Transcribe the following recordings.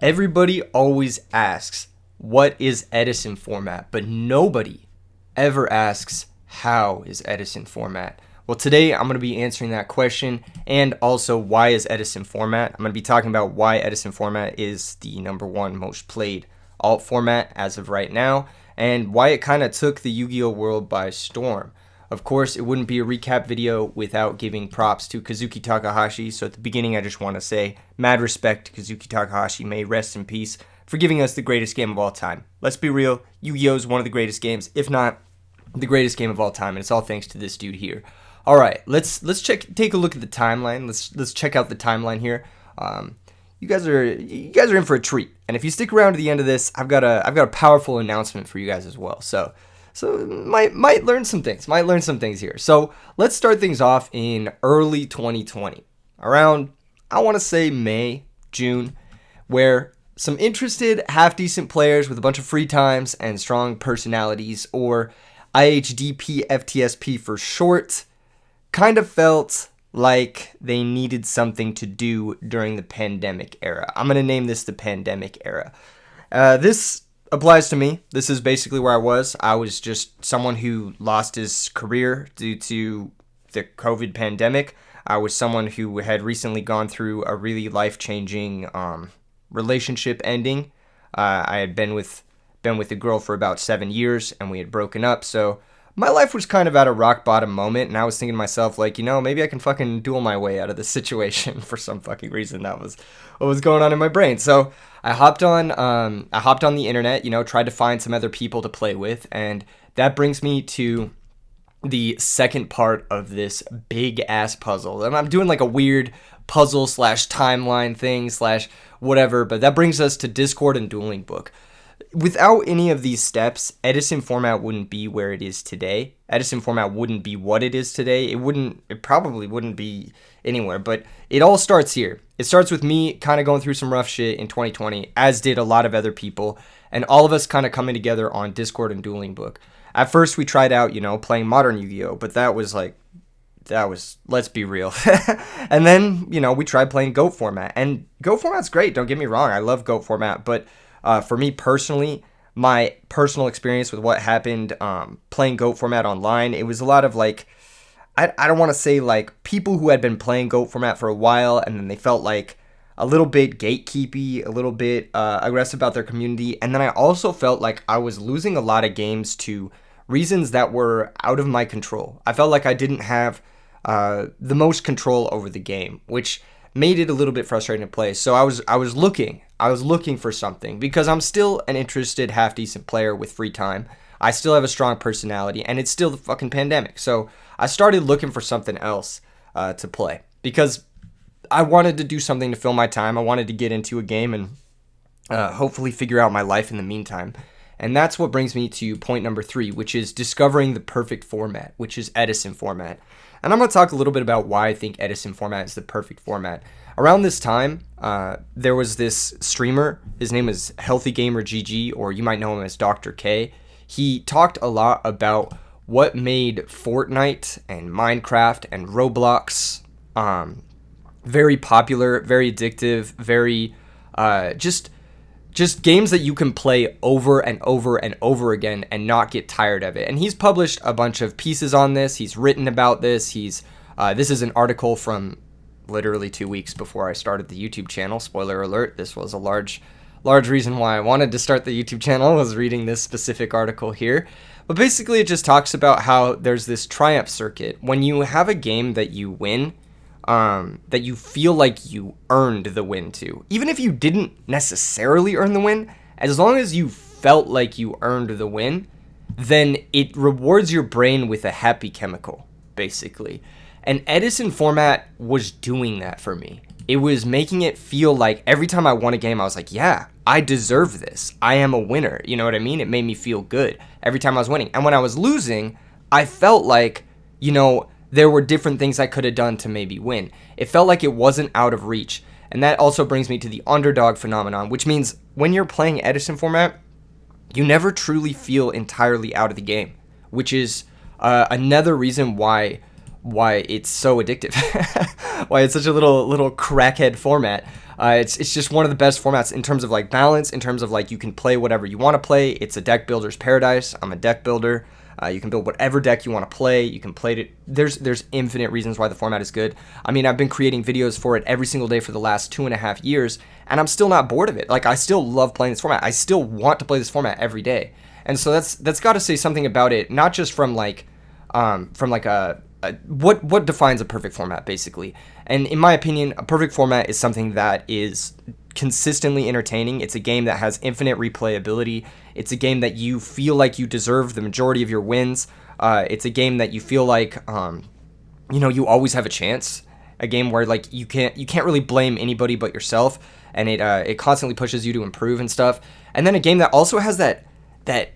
Everybody always asks, what is Edison format? But nobody ever asks, how is Edison format? Well, today I'm going to be answering that question, and also why is Edison format. I'm going to be talking about why Edison format is the number one most played alt format as of right now, and why it kind of took the Yu-Gi-Oh world by storm. Of course, it wouldn't be a recap video without giving props to Kazuki Takahashi, so at the beginning I just want to say mad respect to Kazuki Takahashi, may rest in peace, for giving us the greatest game of all time. Let's be real, Yu-Gi-Oh is one of the greatest games, if not the greatest game of all time, and it's all thanks to this dude here. All right, let's take a look at the timeline. Let's check out the timeline here. You guys are in for a treat, and if you stick around to the end of this, I've got a powerful announcement for you guys as well. So might learn some things. Might learn some things here. So let's start things off in early 2020, around I want to say May, June, where some interested, half-decent players with a bunch of free times and strong personalities, or IHDP FTSP for short, kind of felt like they needed something to do during the pandemic era. I'm going to name this the pandemic era. This applies to me. This is basically where I was. I was just someone who lost his career due to the COVID pandemic. I was someone who had recently gone through a really life-changing relationship ending. I had been with a girl for about 7 years, and we had broken up, so my life was kind of at a rock bottom moment, and I was thinking to myself, like, maybe I can fucking duel my way out of this situation for some fucking reason. That was what was going on in my brain. So I hopped on the internet, tried to find some other people to play with, and that brings me to the second part of this big ass puzzle. And I'm doing like a weird puzzle / timeline thing / whatever, but that brings us to Discord and Dueling Book. Without any of these steps, Edison format wouldn't be where it is today. Edison format wouldn't be what it is today. It probably wouldn't be anywhere, but it all starts here. It starts with me kind of going through some rough shit in 2020, as did a lot of other people, and all of us kind of coming together on Discord and Dueling Book. At first, we tried out, playing modern Yu-Gi-Oh, but that was, let's be real. And then, we tried playing GOAT format, and GOAT format's great, don't get me wrong, I love GOAT format, but for me personally, my personal experience with what happened playing GOAT format online, it was a lot of I don't want to say people who had been playing GOAT format for a while, and then they felt like a little bit gatekeepy, a little bit aggressive about their community, and then I also felt like I was losing a lot of games to reasons that were out of my control. I felt like I didn't have the most control over the game, which made it a little bit frustrating to play. So I was looking for something, because I'm still an interested, half-decent player with free time. I still have a strong personality, and it's still the fucking pandemic. So I started looking for something else to play, because I wanted to do something to fill my time. I wanted to get into a game and hopefully figure out my life in the meantime. And that's what brings me to point number 3, which is discovering the perfect format, which is Edison format. And I'm going to talk a little bit about why I think Edison format is the perfect format. Around this time, there was this streamer. His name is Healthy Gamer GG, or you might know him as Dr. K. He talked a lot about what made Fortnite and Minecraft and Roblox very popular, very addictive, very just games that you can play over and over and over again and not get tired of it. And he's published a bunch of pieces on this. He's written about this. This is an article from literally 2 weeks before I started the YouTube channel. Spoiler alert, this was a large reason why I wanted to start the YouTube channel, was reading this specific article here. But basically it just talks about how there's this triumph circuit. When you have a game that you win, that you feel like you earned the win to. Even if you didn't necessarily earn the win, as long as you felt like you earned the win, then it rewards your brain with a happy chemical, basically. And Edison format was doing that for me. It was making it feel like every time I won a game, I was like, yeah, I deserve this. I am a winner. You know what I mean? It made me feel good every time I was winning. And when I was losing, I felt like, there were different things I could have done to maybe win. It felt like it wasn't out of reach. And that also brings me to the underdog phenomenon, which means when you're playing Edison format, you never truly feel entirely out of the game, which is another reason why why it's so addictive, why it's such a little crackhead format. It's just one of the best formats in terms of like balance, in terms of like you can play whatever you want to play. It's a deck builder's paradise. I'm a deck builder. You can build whatever deck you want to play. You can play it. There's infinite reasons why the format is good. I mean, I've been creating videos for it every single day for the last 2.5 years, and I'm still not bored of it. Like, I still love playing this format. I still want to play this format every day. And so that's got to say something about it, not just from like what defines a perfect format, basically. And in my opinion, a perfect format is something that is consistently entertaining. It's a game that has infinite replayability. It's a game that you feel like you deserve the majority of your wins. It's a game that you feel like you always have a chance. A game where like you can't really blame anybody but yourself, and it constantly pushes you to improve and stuff. And then a game that also has that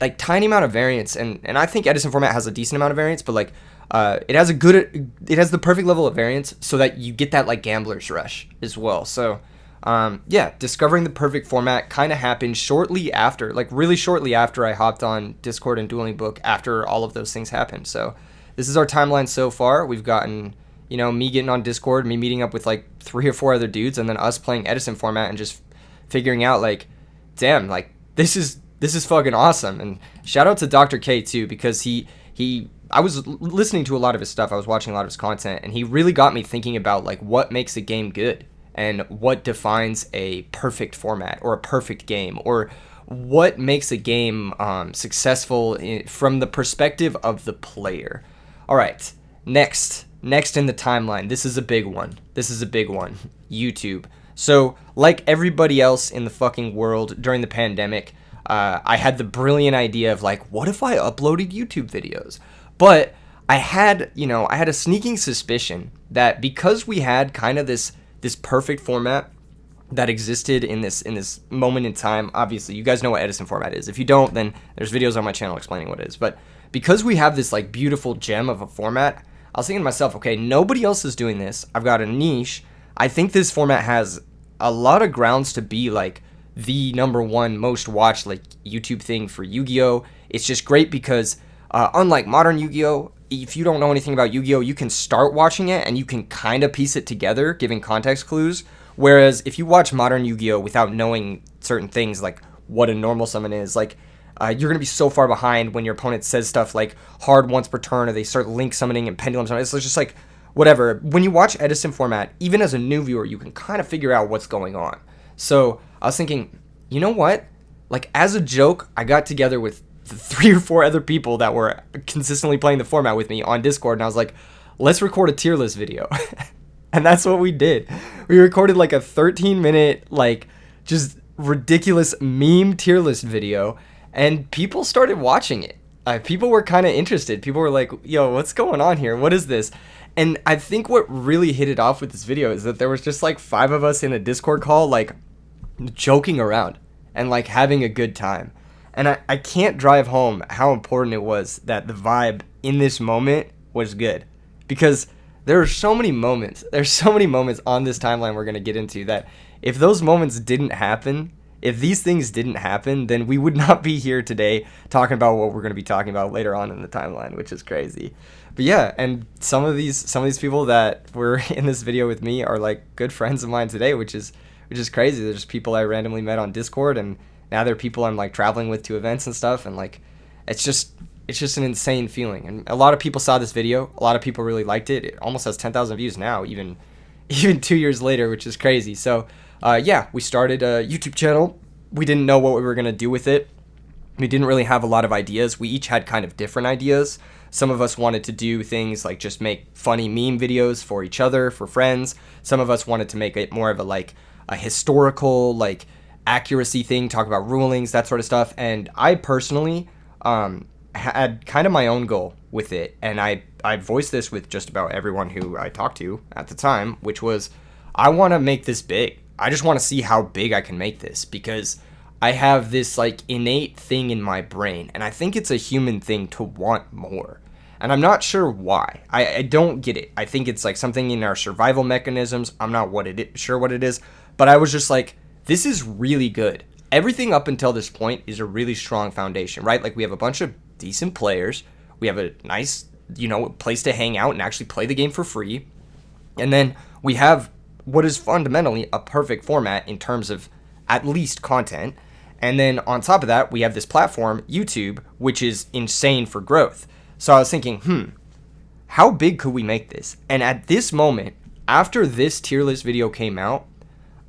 like tiny amount of variance, and I think Edison format has a decent amount of variance, but like it has the perfect level of variance so that you get that like gambler's rush as well. So discovering the perfect format kind of happened shortly after, like really shortly after I hopped on Discord and Dueling Book, after all of those things happened. So this is our timeline so far. We've gotten, me getting on Discord, me meeting up with like 3 or 4 other dudes, and then us playing Edison format and just figuring out like, damn, like this is fucking awesome. And shout out to Dr. K too, because I was listening to a lot of his stuff. I was watching a lot of his content, and he really got me thinking about like what makes a game good and what defines a perfect format or a perfect game, or what makes a game successful from the perspective of the player. All right, next in the timeline. This is a big one. YouTube. So like everybody else in the fucking world during the pandemic, I had the brilliant idea of like, what if I uploaded YouTube videos? But I had a sneaking suspicion that because we had kind of this perfect format that existed in this moment in time. Obviously, you guys know what Edison format is. If you don't, then there's videos on my channel explaining what it is. But because we have this like beautiful gem of a format, I was thinking to myself, okay, nobody else is doing this. I've got a niche. I think this format has a lot of grounds to be like the #1 most watched like YouTube thing for Yu-Gi-Oh. It's just great because unlike modern Yu-Gi-Oh, if you don't know anything about Yu-Gi-Oh, you can start watching it and you can kind of piece it together, giving context clues. Whereas if you watch modern Yu-Gi-Oh without knowing certain things like what a normal summon is, like you're going to be so far behind when your opponent says stuff like hard once per turn, or they start link summoning and pendulum summoning. It's just like whatever. When you watch Edison format, even as a new viewer, you can kind of figure out what's going on. So I was thinking, you know what? Like as a joke, I got together with 3 or 4 other people that were consistently playing the format with me on Discord, and I was like, let's record a tier list video. And that's what we did. We recorded like a 13-minute like just ridiculous meme tier list video, and people started watching it. People were kind of interested. People were like, yo, what's going on here? What is this? And I think what really hit it off with this video is that there was just like 5 of us in a Discord call, like joking around and like having a good time. And I can't drive home how important it was that the vibe in this moment was good, because there are so many moments. There's so many moments on this timeline we're going to get into that if those moments didn't happen, if these things didn't happen, then we would not be here today talking about what we're going to be talking about later on in the timeline, which is crazy. But yeah, and some of these people that were in this video with me are like good friends of mine today, which is crazy. They're just people I randomly met on Discord, and now they're people I'm like traveling with to events and stuff, and like it's just an insane feeling. And a lot of people saw this video. A lot of people really liked it. It almost has 10,000 views now, even 2 years later, which is crazy. So we started a YouTube channel. We didn't know what we were going to do with it. We didn't really have a lot of ideas. We each had kind of different ideas. Some of us wanted to do things like just make funny meme videos for each other, for friends. Some of us wanted to make it more of a historical, like accuracy thing, talk about rulings, that sort of stuff. And I personally had kind of my own goal with it, and I voiced this with just about everyone who I talked to at the time, which was I want to make this big. I just want to see how big I can make this, because I have this like innate thing in my brain, and I think it's a human thing to want more. And I'm not sure why. I don't get it. I think it's like something in our survival mechanisms. I'm not sure what it is, but I was just like, this is really good. Everything up until this point is a really strong foundation, right? Like we have a bunch of decent players. We have a nice a place to hang out and actually play the game for free. And then we have what is fundamentally a perfect format in terms of at least content. And then on top of that, we have this platform, YouTube, which is insane for growth. So I was thinking, how big could we make this? And at this moment, after this tier list video came out,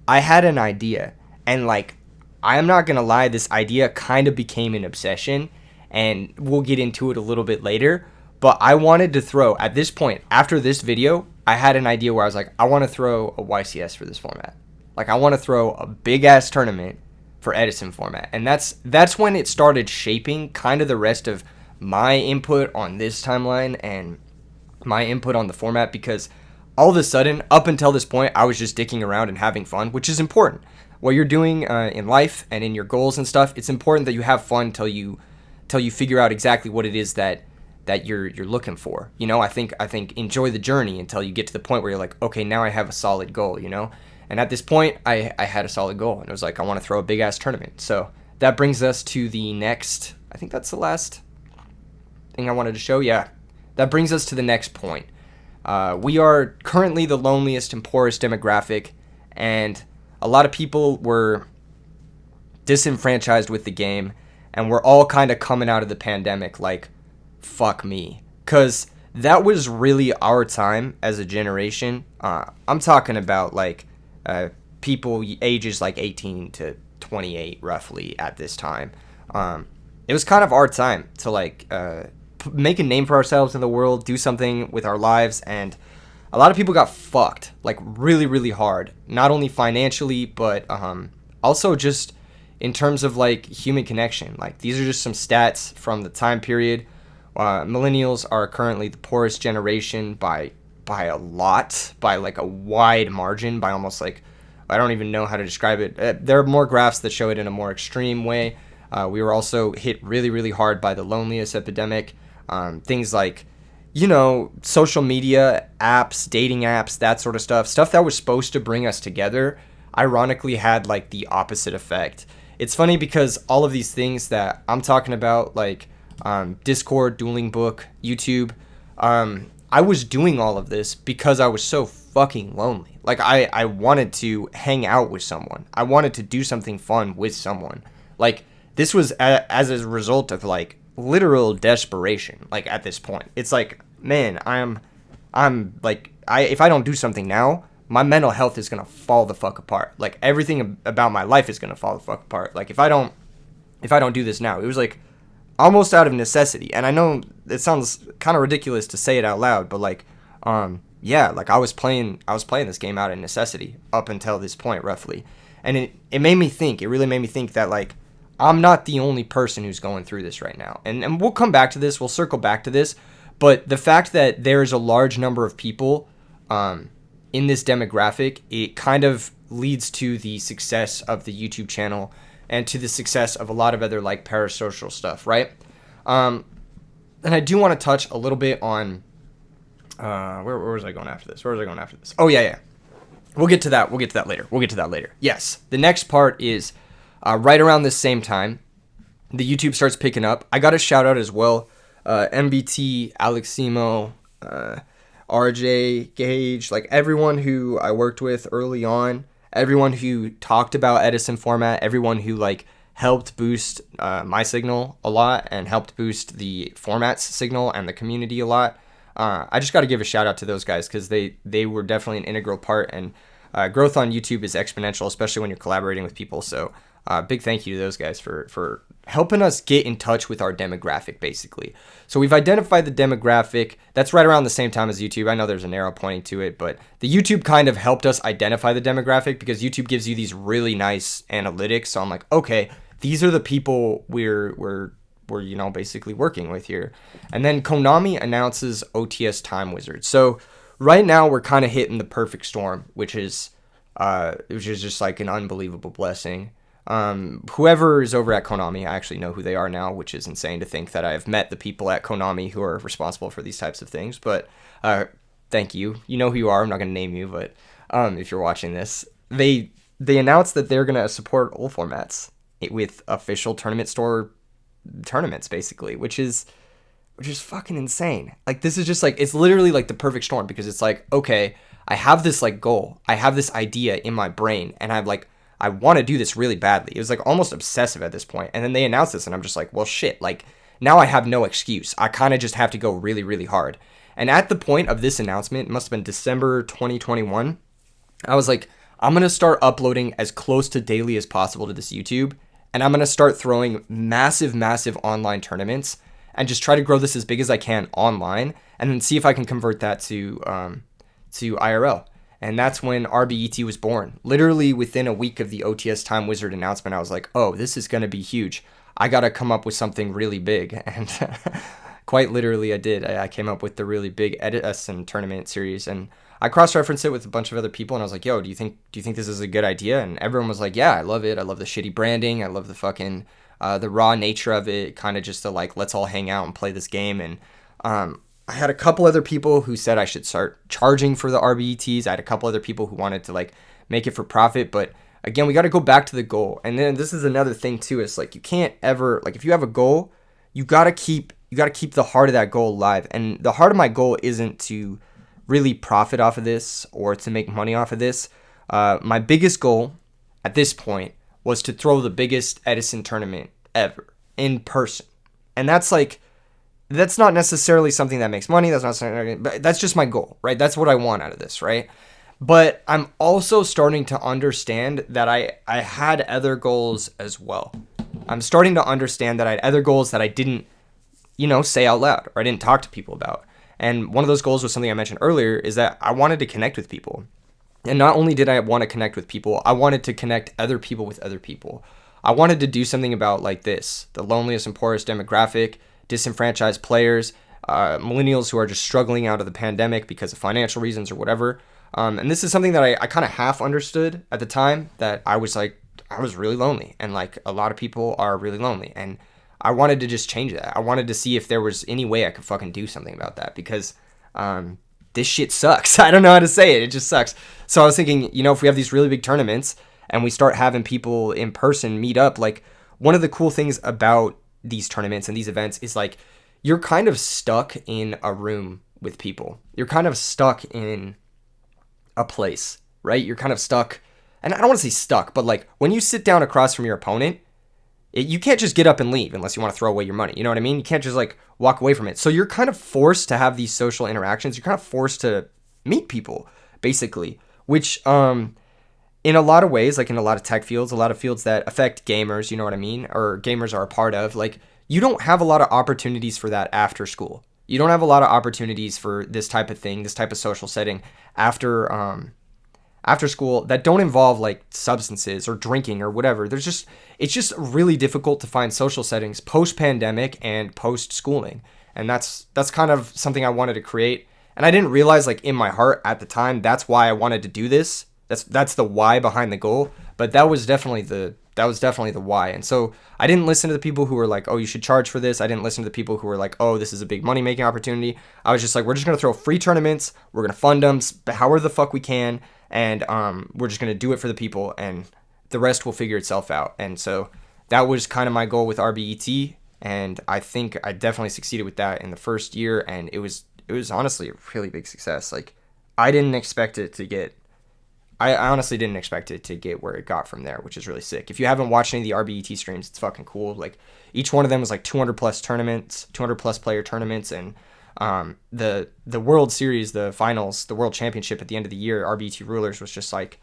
I had an idea. And like, I'm not going to lie, this idea kind of became an obsession. And we'll get into it a little bit later. But I wanted to throw, at this point, after this video, I had an idea where I was like, I want to throw a YCS for this format. Like, I want to throw a big-ass tournament for Edison format. And that's when it started shaping kind of the rest of my input on this timeline and my input on the format, because all of a sudden, up until this point, I was just dicking around and having fun, which is important. What you're doing in life and in your goals and stuff, it's important that you have fun till you figure out exactly what it is that you're looking for. I think enjoy the journey until you get to the point where you're like, okay, now I have a solid goal, And at this point, I had a solid goal, and it was like, I want to throw a big-ass tournament. So that brings us to the next, I think that's the last thing I wanted to show. Yeah, that brings us to the next point. We are currently the loneliest and poorest demographic, and a lot of people were disenfranchised with the game, and we're all kind of coming out of the pandemic like, fuck me. Because that was really our time as a generation. I'm talking about like people ages like 18 to 28 roughly at this time. It was kind of our time to like make a name for ourselves in the world, do something with our lives, and a lot of people got fucked like really, really hard. Not only financially, but also just in terms of like human connection. Like, these are just some stats from the time period. Millennials are currently the poorest generation by a lot, by like a wide margin, by almost like, I don't even know how to describe it. There are more graphs that show it in a more extreme way. We were also hit really, really hard by the loneliness epidemic. Things like, social media apps, dating apps, that sort of stuff that was supposed to bring us together, ironically had like the opposite effect. It's funny because all of these things that I'm talking about, like Discord, Dueling Book, YouTube, I was doing all of this because I was so fucking lonely. Like, I wanted to hang out with someone. I wanted to do something fun with someone. Like, this was as a result of like literal desperation. Like, at this point, it's like, man, I'm like, if I don't do something now, my mental health is gonna fall the fuck apart. Like, everything about my life is gonna fall the fuck apart. Like, if I don't do this now, it was like almost out of necessity. And I know it sounds kind of ridiculous to say it out loud, but like, yeah, like I was playing this game out of necessity up until this point, roughly. And it really made me think that like, I'm not the only person who's going through this right now. And we'll come back to this, we'll circle back to this, but the fact that there's a large number of people, in this demographic, it kind of leads to the success of the YouTube channel and to the success of a lot of other like parasocial stuff, right? And I do want to touch a little bit on where was I going after this? Oh yeah. We'll get to that later. Yes, the next part is right around this same time, the YouTube starts picking up. I got a shout out as well. MBT, Aleximo, RJ, Gage, like everyone who I worked with early on, everyone who talked about Edison format, everyone who like helped boost my signal a lot and helped boost the format's signal and the community a lot. I just got to give a shout out to those guys because they were definitely an integral part, and growth on YouTube is exponential, especially when you're collaborating with people. So big thank you to those guys for helping us get in touch with our demographic, basically. So we've identified the demographic. That's right around the same time as YouTube. I know there's an arrow pointing to it, but the YouTube kind of helped us identify the demographic because YouTube gives you these really nice analytics. So I'm like, okay, these are the people we're basically working with here. And then Konami announces OTS Time Wizard. So right now we're kind of hitting the perfect storm, which is just like an unbelievable blessing. Whoever is over at Konami, I actually know who they are now, which is insane to think that I've met the people at Konami who are responsible for these types of things. But thank you. You know who you are. I'm not going to name you, but if you're watching this, they announced that they're going to support all formats with official tournament store tournaments, basically, which is which is fucking insane. Like, this is just like, it's literally like the perfect storm, because it's like, okay, I have this like goal, I have this idea in my brain, and I'm like, I want to do this really badly. It was like almost obsessive at this point. And then they announced this, and I'm just like, well, shit, like, now I have no excuse. I kind of just have to go really, really hard. And at the point of this announcement, it must have been December 2021, I was like, I'm going to start uploading as close to daily as possible to this YouTube. And I'm going to start throwing massive, massive online tournaments and just try to grow this as big as I can online, and then see if I can convert that to IRL. And that's when RBET was born. Literally within a week of the OTS Time Wizard announcement, I was like, oh, this is going to be huge. I got to come up with something really big. And quite literally I did. I came up with the really big Edison tournament series, and I cross-referenced it with a bunch of other people, and I was like, yo, do you think this is a good idea? And everyone was like, yeah, I love it. I love the shitty branding. I love the fucking, the raw nature of it, kind of just the, like, let's all hang out and play this game. And I had a couple other people who said I should start charging for the RBETs. I had a couple other people who wanted to, like, make it for profit. But again, we got to go back to the goal. And then this is another thing too, is like, you can't ever, like, if you have a goal, you got to keep the heart of that goal alive. And the heart of my goal isn't to really profit off of this or to make money off of this. My biggest goal at this point was to throw the biggest Edison tournament ever in person. And that's not necessarily something that makes money. But that's just my goal, right? That's what I want out of this, right? But I'm also starting to understand that I had other goals as well. I'm starting to understand that I had other goals that I didn't, say out loud, or I didn't talk to people about. And one of those goals was something I mentioned earlier, is that I wanted to connect with people. And not only did I want to connect with people, I wanted to connect other people with other people. I wanted to do something about, like, this, the loneliest and poorest demographic, disenfranchised players, millennials who are just struggling out of the pandemic because of financial reasons or whatever. And this is something that I kind of half understood at the time, that I was really lonely, and like a lot of people are really lonely. And I wanted to just change that. I wanted to see if there was any way I could fucking do something about that, because this shit sucks. I don't know how to say it. It just sucks. So I was thinking, if we have these really big tournaments and we start having people in person meet up, like, one of the cool things about these tournaments and these events is, like, you're kind of stuck in a room with people. You're kind of stuck in a place, right? You're kind of stuck, and I don't want to say stuck, but like, when you sit down across from your opponent, you can't just get up and leave unless you want to throw away your money. You know what I mean? You can't just, like, walk away from it. So you're kind of forced to have these social interactions. You're kind of forced to meet people, basically, which in a lot of ways, like in a lot of tech fields, a lot of fields that affect gamers, you know what I mean, or gamers are a part of, like, you don't have a lot of opportunities for that after school. You don't have a lot of opportunities for this type of thing, this type of social setting after school, that don't involve, like, substances or drinking or whatever. It's just really difficult to find social settings post-pandemic and post-schooling. And that's kind of something I wanted to create. And I didn't realize, like, in my heart at the time, that's why I wanted to do this. That's the why behind the goal. But that was definitely the why. And so I didn't listen to the people who were like, oh, you should charge for this. I didn't listen to the people who were like, oh, this is a big money-making opportunity. I was just like, we're just going to throw free tournaments. We're going to fund them however the fuck we can. And we're just going to do it for the people, and the rest will figure itself out. And so that was kind of my goal with RBET. And I think I definitely succeeded with that in the first year. And it was honestly a really big success. Like, I honestly didn't expect it to get where it got from there, which is really sick. If you haven't watched any of the RBET streams, it's fucking cool. Like, each one of them was like 200 plus tournaments, 200 plus player tournaments. And the World Series, the finals, the World Championship at the end of the year, RBET Rulers was just like,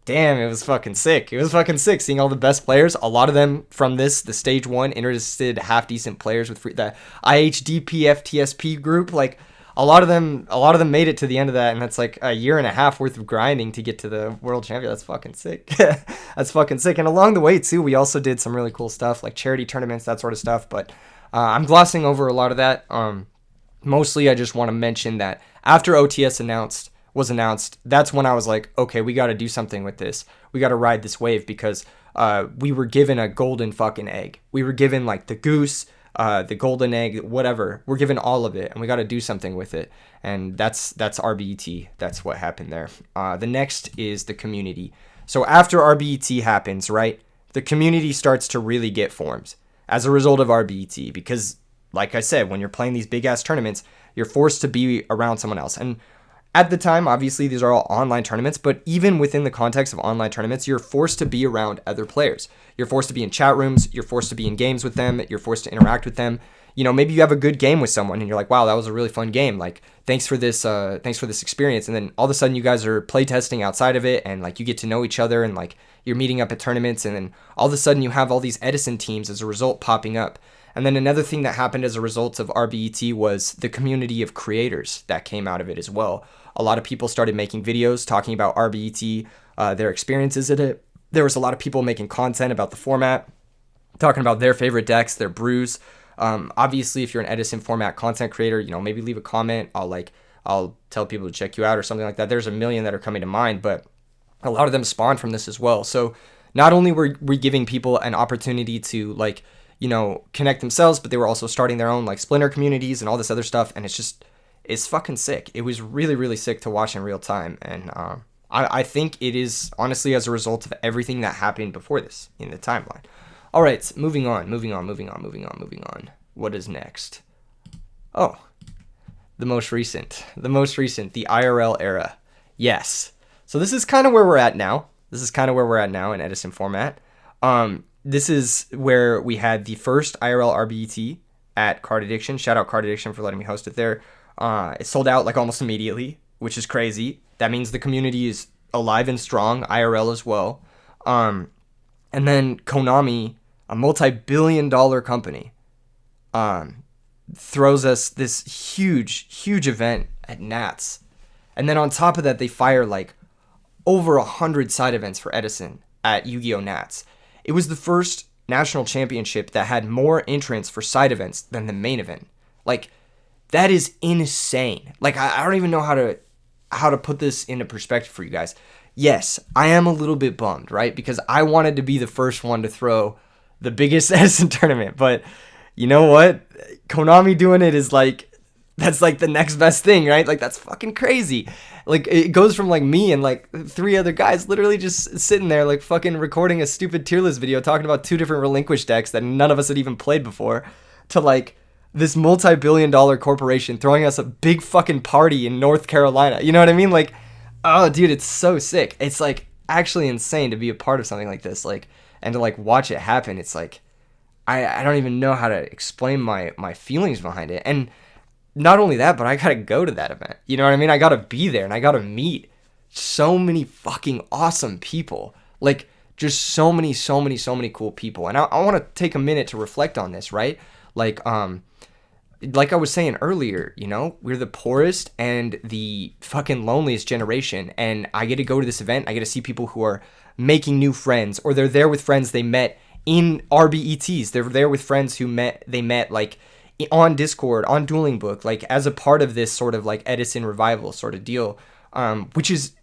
damn, it was fucking sick. It was fucking sick seeing all the best players. A lot of them from the stage one interested half decent players with the IHDP FTSP group. Like, a lot of them made it to the end of that, and that's like a year and a half worth of grinding to get to the world champion. That's fucking sick. That's fucking sick. And along the way too, we also did some really cool stuff like charity tournaments, that sort of stuff. But I'm glossing over a lot of that. Mostly I just want to mention that after OTS was announced, that's when I was like, okay, we got to do something with this. We got to ride this wave, because we were given a golden fucking egg. We were given, like, the goose, the golden egg, whatever. We're given all of it, and we got to do something with it. And that's RBET. That's what happened there. The next is the community. So after RBET happens, right, the community starts to really get formed as a result of RBET, because like I said, when you're playing these big ass tournaments, you're forced to be around someone else. And at the time, obviously, these are all online tournaments, but even within the context of online tournaments, you're forced to be around other players. You're forced to be in chat rooms. You're forced to be in games with them. You're forced to interact with them. You know, maybe you have a good game with someone and you're like, wow, that was a really fun game. Like, thanks for this experience. And then all of a sudden you guys are playtesting outside of it and like you get to know each other and like you're meeting up at tournaments. And then all of a sudden you have all these Edison teams as a result popping up. And then another thing that happened as a result of RBET was the community of creators that came out of it as well. A lot of people started making videos talking about RBET, their experiences at it. There was a lot of people making content about the format, talking about their favorite decks, their brews. Obviously, if you're an Edison format content creator, you know, maybe leave a comment. I'll tell people to check you out or something like that. There's a million that are coming to mind, but a lot of them spawned from this as well. So not only were we giving people an opportunity to like, you know, connect themselves, but they were also starting their own like splinter communities and all this other stuff. And it's fucking sick. It was really, really sick to watch in real time. And I think it is honestly as a result of everything that happened before this in the timeline. All right, moving on. What is next? Oh, the most recent, the IRL era. Yes. So this is kind of where we're at now. In Edison format. This is where we had the first IRL RBET at Card Addiction. Shout out Card Addiction for letting me host it there. It sold out like almost immediately, which is crazy. That means the community is alive and strong, IRL as well. And then Konami, a multi-billion-dollar company, throws us this huge event at Nats. And then on top of that, they fire like over 100 side events for Edison at Yu-Gi-Oh! Nats. It was the first national championship that had more entrants for side events than the main event. Like, that is insane. Like, I don't even know how to put this into perspective for you guys. Yes, I am a little bit bummed, right? Because I wanted to be the first one to throw the biggest Edison tournament. But you know what? Konami doing it is like, that's like the next best thing, right? Like, that's fucking crazy. Like, it goes from like me and like 3 other guys literally just sitting there like fucking recording a stupid tier list video talking about 2 different relinquished decks that none of us had even played before, to like this multi-billion-dollar corporation throwing us a big fucking party in North Carolina. You know what I mean? Like, oh, dude, it's so sick. It's like actually insane to be a part of something like this, like, and to like watch it happen. It's like, I don't even know how to explain my feelings behind it. And not only that, but I gotta go to that event. You know what I mean? I gotta be there and I gotta meet so many fucking awesome people. Like, just so many cool people. And I want to take a minute to reflect on this, right? Like I was saying earlier, you know, we're the poorest and the fucking loneliest generation. And I get to go to this event. I get to see people who are making new friends, or they're there with friends they met in RBETs. They're there with friends who they met like on Discord, on Dueling Book, like as a part of this sort of like Edison revival sort of deal, which is,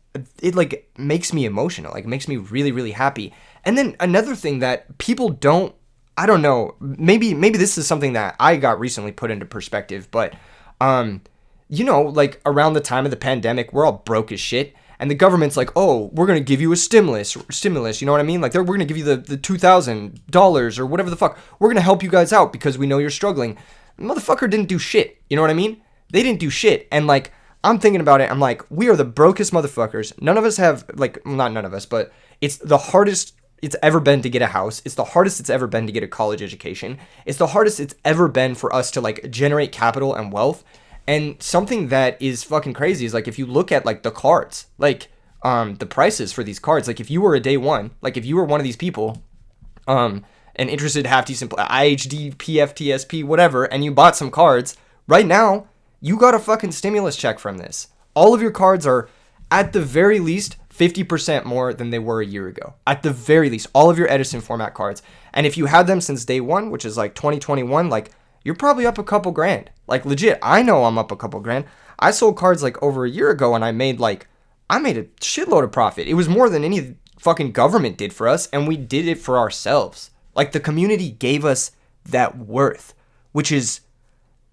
it like makes me emotional, like makes me really, really happy. And then another thing that people don't, I don't know, maybe this is something that I got recently put into perspective, but, you know, like around the time of the pandemic, we're all broke as shit. And the government's like, oh, we're going to give you a stimulus, you know what I mean? Like, we're going to give you the $2,000 or whatever the fuck. We're going to help you guys out because we know you're struggling. The motherfucker didn't do shit, you know what I mean? They didn't do shit. And like, I'm thinking about it, I'm like, we are the brokest motherfuckers. None of us have, like, not none of us, but it's the hardest it's ever been to get a house. It's the hardest it's ever been to get a college education. It's the hardest it's ever been for us to like generate capital and wealth. And something that is fucking crazy is like, if you look at like the cards, like the prices for these cards, like if you were a day one, like if you were one of these people and interested half decent IHD, PFTSP, whatever, and you bought some cards right now, you got a fucking stimulus check from this. All of your cards are at the very least 50% more than they were a year ago. At the very least, all of your Edison format cards. And if you had them since day one, which is like 2021, like you're probably up a couple grand. Like legit, I know I'm up a couple grand. I sold cards like over a year ago and I made a shitload of profit. It was more than any fucking government did for us, and we did it for ourselves. Like the community gave us that worth,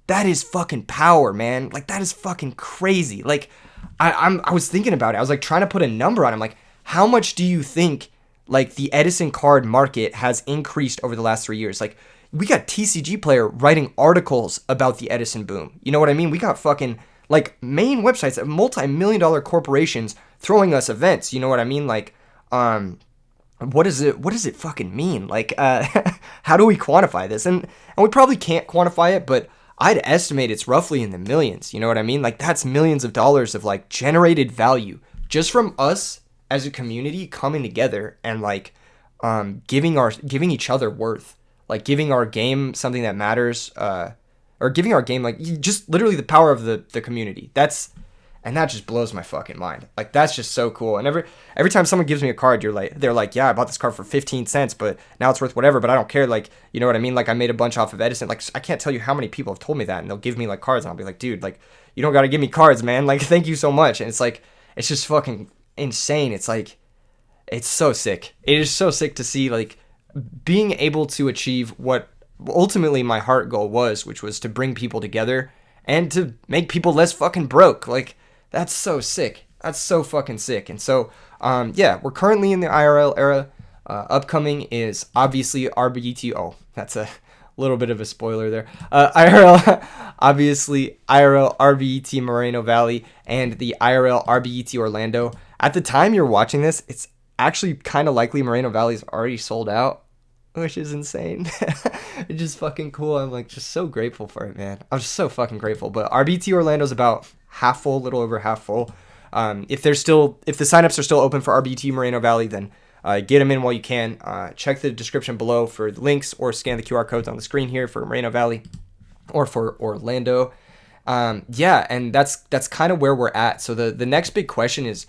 that is fucking power, man. Like that is fucking crazy. Like I was thinking about it. I was like trying to put a number on it. I'm like, how much do you think like the Edison card market has increased over the last 3 years. Like we got TCG Player writing articles about the Edison boom. You know what I mean? We got fucking like main websites, multi-million-dollar corporations throwing us events. You know what I mean? Like, what does it fucking mean? Like, how do we quantify this? And we probably can't quantify it, but I'd estimate it's roughly in the millions. You know what I mean? Like that's millions of dollars of like generated value just from us as a community coming together and like giving each other worth, like giving our game something that matters, or giving our game like just literally the power of the community. And that just blows my fucking mind. Like that's just so cool. And every time someone gives me a card, they're like, yeah, I bought this card for 15 cents, but now it's worth whatever, but I don't care. Like, you know what I mean? Like I made a bunch off of Edison. Like I can't tell you how many people have told me that, and they'll give me like cards and I'll be like, dude, like you don't got to give me cards, man. Like thank you so much. And it's like, it's just fucking insane. It's like, it's so sick. It is so sick to see like being able to achieve what ultimately my heart goal was, which was to bring people together and to make people less fucking broke. Like, that's so sick. That's so fucking sick. And so, yeah, we're currently in the IRL era. Upcoming is obviously RBET. Oh, that's a little bit of a spoiler there. IRL, obviously IRL RBET Moreno Valley and the IRL RBET Orlando. At the time you're watching this, it's actually kind of likely Moreno Valley is already sold out, which is insane. It's just fucking cool. I'm like just so grateful for it, man. I'm just so fucking grateful. But RBT Orlando's about half full, little over half full. If the signups are still open for RBT Moreno Valley, then get them in while you can. Check the description below for the links or scan the QR codes on the screen here for Moreno Valley or for Orlando. Yeah, and that's kind of where we're at. So the next big question is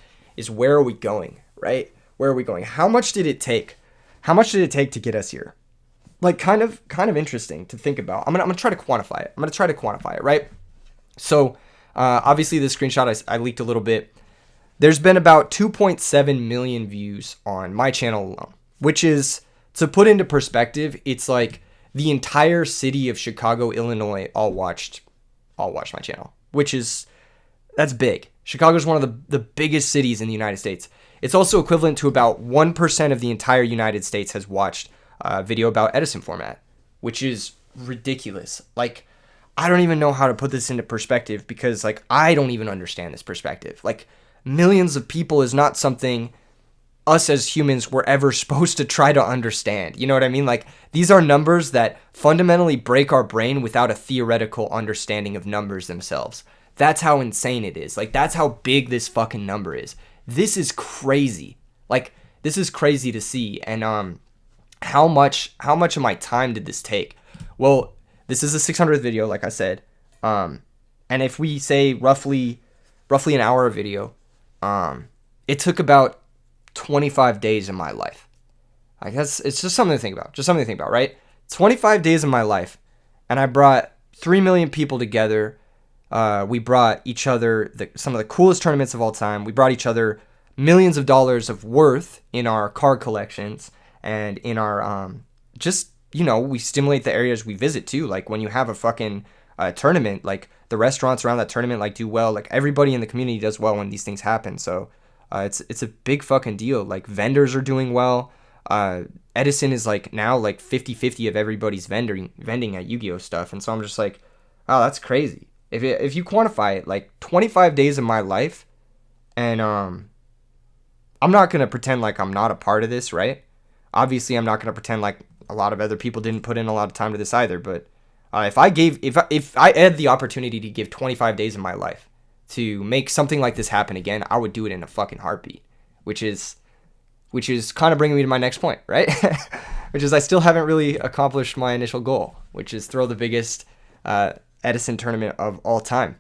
where are we going, right? Where are we going? How much did it take? How much did it take to get us here? Like kind of interesting to think about. I'm gonna try to quantify it. Right? So obviously this screenshot I leaked a little bit. There's been about 2.7 million views on my channel alone, which is, to put into perspective, it's like the entire city of Chicago, Illinois, all watched my channel, that's big. Chicago's one of the biggest cities in the United States. It's also equivalent to about 1% of the entire United States has watched a video about Edison format, which is ridiculous. Like, I don't even know how to put this into perspective because, like, I don't even understand this perspective. Like, millions of people is not something us as humans were ever supposed to try to understand. You know what I mean? Like, these are numbers that fundamentally break our brain without a theoretical understanding of numbers themselves. That's how insane it is. Like, that's how big this fucking number is. This is crazy. Like, this is crazy to see. And how much of my time did this take? Well, this is a 600th video, like I said. And if we say roughly an hour of video, it took about 25 days of my life. Like, it's just something to think about. Right? 25 days of my life, and I brought 3 million people together. We brought each other some of the coolest tournaments of all time. We brought each other millions of dollars of worth in our card collections and in our just, you know, we stimulate the areas we visit too. Like when you have a fucking tournament, like the restaurants around that tournament like do well. Like everybody in the community does well when these things happen. So it's a big fucking deal. Like vendors are doing well. Edison is like now like 50-50 of everybody's vending at Yu-Gi-Oh stuff. And so I'm just like, oh, that's crazy. If you quantify it, like 25 days of my life, and I'm not going to pretend like I'm not a part of this, right? Obviously, I'm not going to pretend like a lot of other people didn't put in a lot of time to this either, but if I had the opportunity to give 25 days of my life to make something like this happen again, I would do it in a fucking heartbeat, which is kind of bringing me to my next point, right? Which is I still haven't really accomplished my initial goal, which is throw the biggest Edison tournament of all time.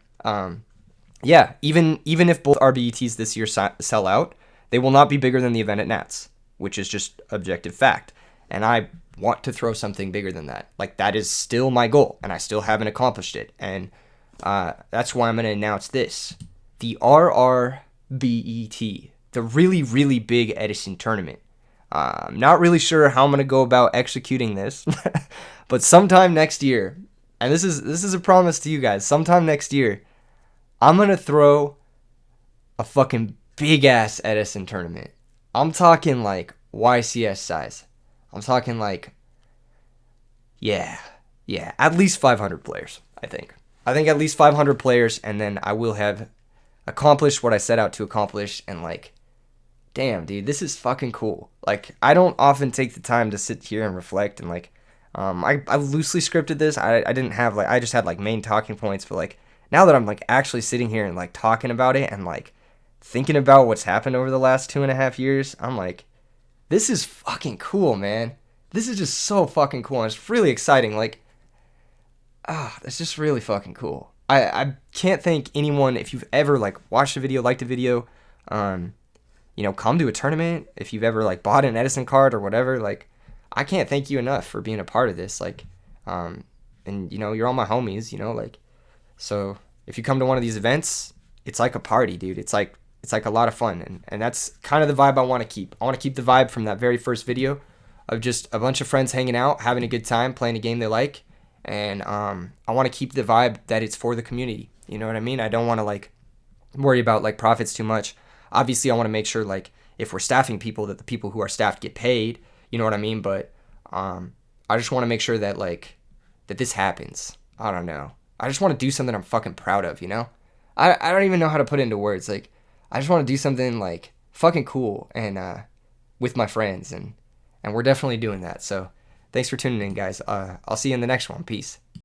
Yeah, even if both RBETs this year sell out, they will not be bigger than the event at Nats, which is just objective fact. And I want to throw something bigger than that. Like, that is still my goal, and I still haven't accomplished it. And that's why I'm going to announce this. The RRBET, the really, really big Edison tournament. I'm not really sure how I'm going to go about executing this, but sometime next year, and this is a promise to you guys, sometime next year, I'm going to throw a fucking big-ass Edison tournament. I'm talking like YCS size. I'm talking like, yeah, at least 500 players, I think. I think at least 500 players, and then I will have accomplished what I set out to accomplish. And like, damn, dude, this is fucking cool. Like, I don't often take the time to sit here and reflect, and like, I loosely scripted this. I didn't have like, I just had like main talking points, but like, now that I'm like actually sitting here and like talking about it and like thinking about what's happened over the last 2.5 years, I'm like, this is fucking cool, man. This is just so fucking cool. And it's really exciting. Like, that's just really fucking cool. I can't thank anyone. If you've ever like watched a video, liked a video, come to a tournament, if you've ever like bought an Edison card or whatever, like, I can't thank you enough for being a part of this. Like, and you're all my homies, like, so if you come to one of these events, it's like a party, dude. It's like a lot of fun, and that's kind of the vibe I want to keep. I want to keep the vibe from that very first video of just a bunch of friends hanging out, having a good time, playing a game they like, and I want to keep the vibe that it's for the community. You know what I mean? I don't want to like worry about like profits too much. Obviously, I want to make sure like if we're staffing people, that the people who are staffed get paid. You know what I mean? But I just want to make sure that like that this happens. I don't know. I just want to do something I'm fucking proud of. I don't even know how to put it into words. Like, I just want to do something like fucking cool and with my friends, and we're definitely doing that. So thanks for tuning in, guys. I'll see you in the next one. Peace.